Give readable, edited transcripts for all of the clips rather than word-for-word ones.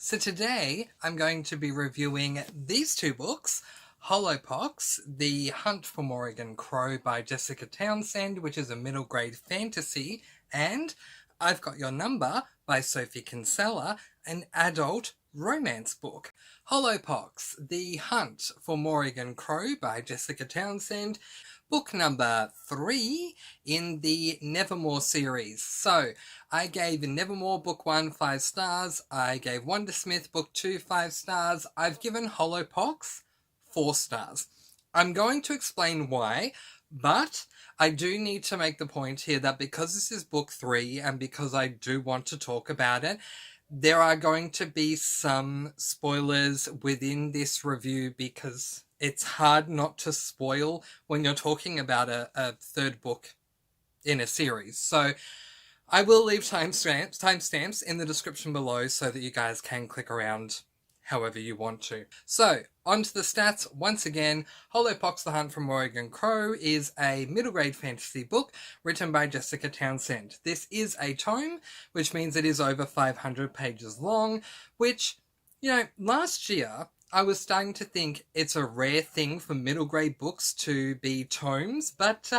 So today I'm going to be reviewing these two books, Hollowpox, The Hunt for Morrigan Crow by Jessica Townsend, which is a middle grade fantasy, and I've Got Your Number by Sophie Kinsella, an adult romance book. Hollowpox, The Hunt for Morrigan Crow by Jessica Townsend, book number 3 in the Nevermore series. So I gave Nevermore book 1 5 stars, I gave Wondersmith book 2 5 stars, I've given Hollowpox 4 stars. I'm going to explain why, but I do need to make the point here that because this is book 3 and because I do want to talk about it, there are going to be some spoilers within this review because it's hard not to spoil when you're talking about a third book in a series. So I will leave timestamps in the description below so that you guys can click around however you want to. So, on to the stats. Once again, Hollowpox, The Hunt for Morrigan Crow is a middle grade fantasy book written by Jessica Townsend. This is a tome, which means it is over 500 pages long, which, last year I was starting to think it's a rare thing for middle grade books to be tomes, but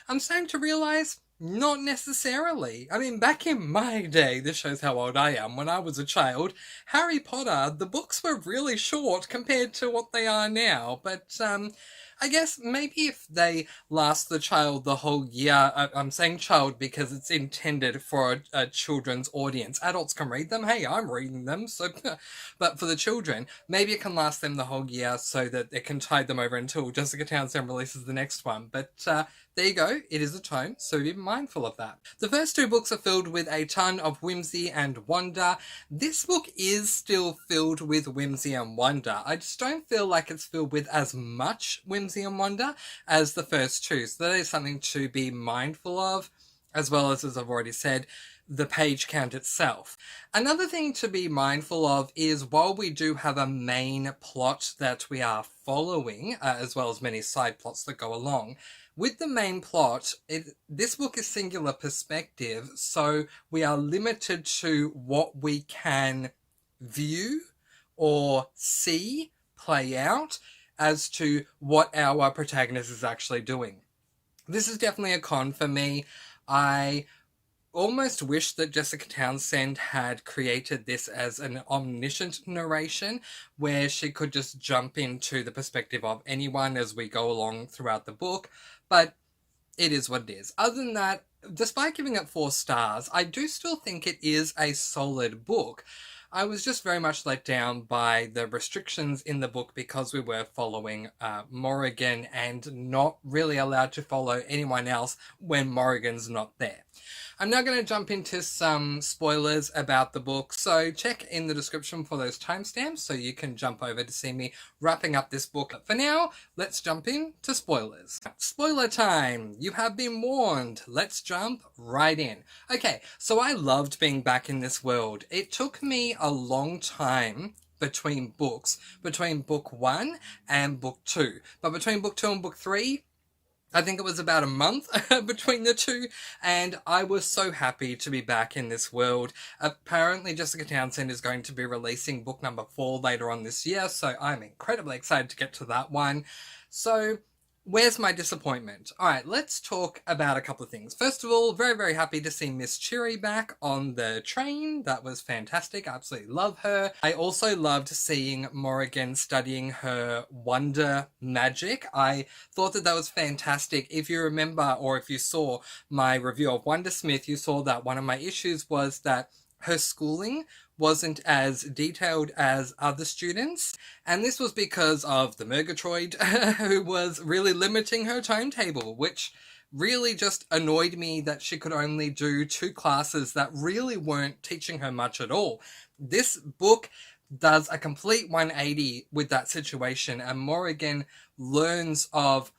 I'm starting to realise not necessarily. I mean, back in my day, this shows how old I am, when I was a child, Harry Potter, the books were really short compared to what they are now, but I guess maybe if they last the child the whole year, I'm saying child because it's intended for a children's audience. Adults can read them, hey, I'm reading them, so, but for the children, maybe it can last them the whole year so that it can tide them over until Jessica Townsend releases the next one, but there you go, it is a tome, so be mindful of that. The first two books are filled with a ton of whimsy and wonder. This book is still filled with whimsy and wonder. I just don't feel like it's filled with as much whimsy and wonder as the first two, so that is something to be mindful of, as well as I've already said, the page count itself. Another thing to be mindful of is while we do have a main plot that we are following, as well as many side plots that go along, with the main plot, this book is singular perspective, so we are limited to what we can view or see play out as to what our protagonist is actually doing. This is definitely a con for me. I almost wish that Jessica Townsend had created this as an omniscient narration where she could just jump into the perspective of anyone as we go along throughout the book, but it is what it is. Other than that, despite giving it 4 stars, I do still think it is a solid book. I was just very much let down by the restrictions in the book because we were following Morrigan and not really allowed to follow anyone else when Morrigan's not there. I'm now going to jump into some spoilers about the book, so check in the description for those timestamps so you can jump over to see me wrapping up this book. For now, let's jump into spoilers. Spoiler time! You have been warned. Let's jump right in. Okay, so I loved being back in this world. It took me a long time between books, between book 1 and book 2. But between book 2 and book 3, I think it was about a month between the two, and I was so happy to be back in this world. Apparently, Jessica Townsend is going to be releasing book number 4 later on this year, so I'm incredibly excited to get to that one. So, where's my disappointment? Alright, let's talk about a couple of things. First of all, very, very happy to see Miss Cheery back on the train. That was fantastic. I absolutely love her. I also loved seeing Morrigan studying her wonder magic. I thought that was fantastic. If you remember, or if you saw my review of Wondersmith, you saw that one of my issues was that her schooling wasn't as detailed as other students, and this was because of the Murgatroyd who was really limiting her timetable, which really just annoyed me that she could only do 2 classes that really weren't teaching her much at all. This book does a complete 180 with that situation, and Morrigan learns of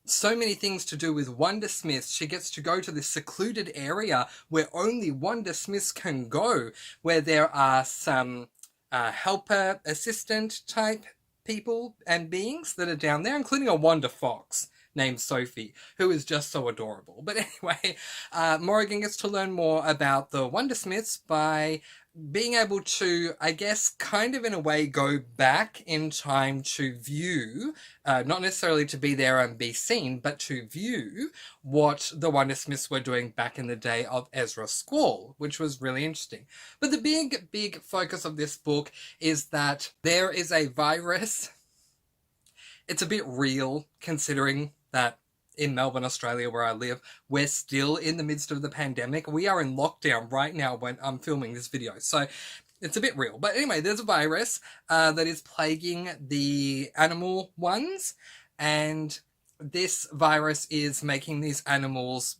so many things to do with Wondersmiths. She gets to go to this secluded area where only Wondersmiths can go, where there are some helper, assistant type people and beings that are down there, including a Wonder Fox. named Sophie, who is just so adorable. But anyway, Morrigan gets to learn more about the Wondersmiths by being able to, I guess, kind of in a way go back in time to view, not necessarily to be there and be seen, but to view what the Wondersmiths were doing back in the day of Ezra Squall, which was really interesting. But the big focus of this book is that there is a virus. It's a bit real, considering that in Melbourne, Australia, where I live, we're still in the midst of the pandemic. We are in lockdown right now when I'm filming this video. So it's a bit real. But anyway, there's a virus that is plaguing the animal ones. And this virus is making these animals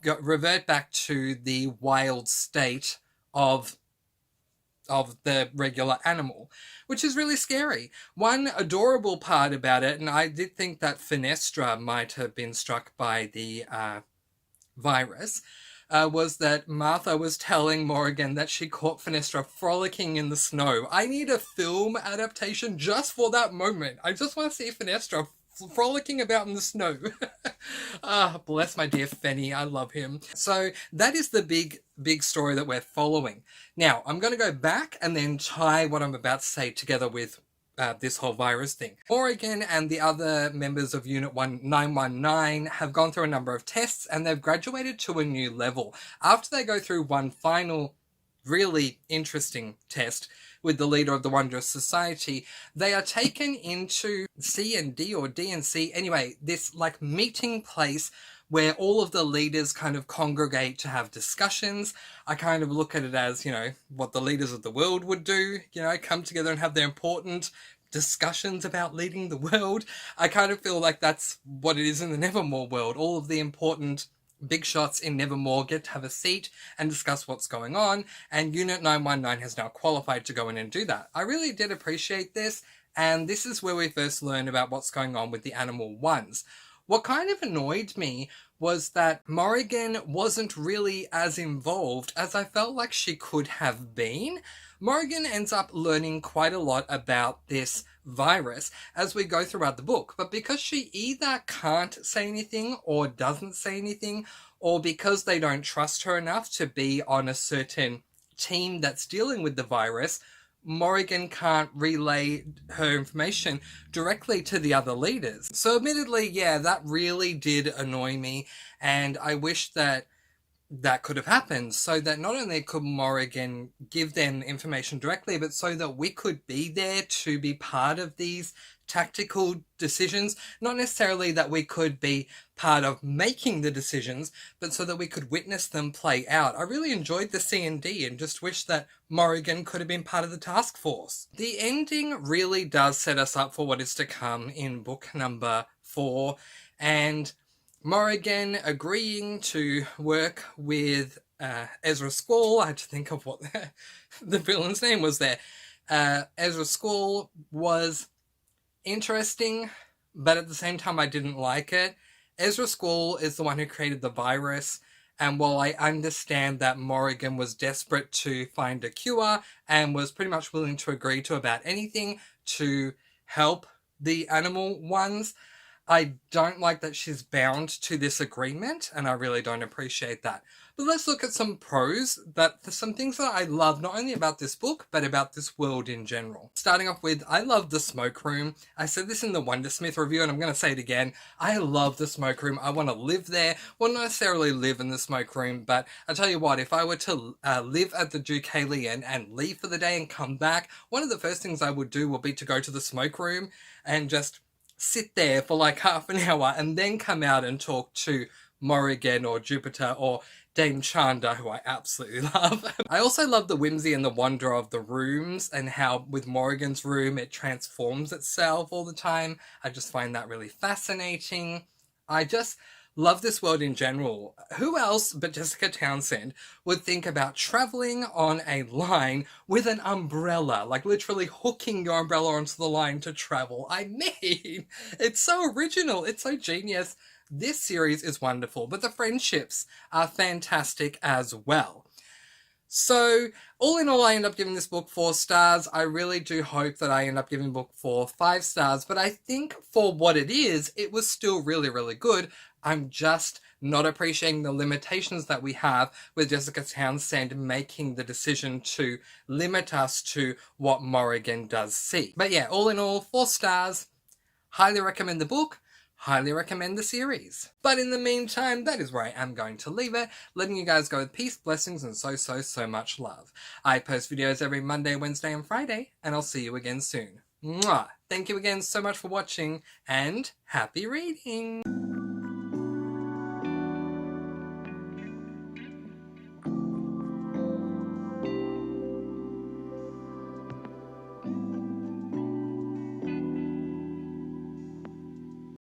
revert back to the wild state of the regular animal, which is really scary. One adorable part about it, and I did think that Fenestra might have been struck by the virus, was that Martha was telling Morrigan that she caught Fenestra frolicking in the snow. I need a film adaptation just for that moment. I just want to see Fenestra frolicking about in the snow. Bless my dear Fenny. I love him. So that is the big story that we're following. Now, I'm going to go back and then tie what I'm about to say together with this whole virus thing. Morrigan and the other members of Unit 919 have gone through a number of tests and they've graduated to a new level. After they go through one final really interesting test with the leader of the Wondrous Society, they are taken into C&D or D&C, anyway, this like meeting place where all of the leaders kind of congregate to have discussions. I kind of look at it as, you know, what the leaders of the world would do, you know, come together and have their important discussions about leading the world. I kind of feel like that's what it is in the Nevermore world. All of the important big shots in Nevermore get to have a seat and discuss what's going on, and Unit 919 has now qualified to go in and do that. I really did appreciate this, and this is where we first learn about what's going on with the animal ones. What kind of annoyed me was that Morrigan wasn't really as involved as I felt like she could have been. Morrigan ends up learning quite a lot about this virus as we go throughout the book, but because she either can't say anything or doesn't say anything, or because they don't trust her enough to be on a certain team that's dealing with the virus, Morrigan can't relay her information directly to the other leaders. So admittedly, yeah, that really did annoy me, and I wish that that could have happened so that not only could Morrigan give them information directly, but so that we could be there to be part of these tactical decisions. Not necessarily that we could be part of making the decisions, but so that we could witness them play out. I really enjoyed the C&D and just wish that Morrigan could have been part of the task force. The ending really does set us up for what is to come in book number 4, and Morrigan agreeing to work with Ezra Squall. I had to think of what the villain's name was there. Ezra Squall was interesting, but at the same time I didn't like it. Ezra Squall is the one who created the virus, and while I understand that Morrigan was desperate to find a cure and was pretty much willing to agree to about anything to help the animal ones, I don't like that she's bound to this agreement, and I really don't appreciate that. But let's look at some pros, some things that I love not only about this book, but about this world in general. Starting off with, I love the smoke room. I said this in the Wondersmith review, and I'm going to say it again. I love the smoke room. I want to live there. Well, not necessarily live in the smoke room, but I tell you what, if I were to live at the Deucalion and leave for the day and come back, one of the first things I would do would be to go to the smoke room and just sit there for like half an hour and then come out and talk to Morrigan or Jupiter or Dame Chanda, who I absolutely love. I also love the whimsy and the wonder of the rooms and how with Morrigan's room it transforms itself all the time. I just find that really fascinating. I just love this world in general. Who else but Jessica Townsend would think about traveling on a line with an umbrella, like literally hooking your umbrella onto the line to travel? I mean, it's so original, it's so genius. This series is wonderful, but the friendships are fantastic as well. So, all in all, I end up giving this book 4 stars. I really do hope that I end up giving book 4 5 stars, but I think for what it is, it was still really, really good. I'm just not appreciating the limitations that we have with Jessica Townsend making the decision to limit us to what Morrigan does see. But yeah, all in all, 4 stars. Highly recommend the book. Highly recommend the series. But in the meantime, that is where I am going to leave it, letting you guys go with peace, blessings, and so much love. I post videos every Monday, Wednesday, and Friday, and I'll see you again soon. Mwah! Thank you again so much for watching, and happy reading!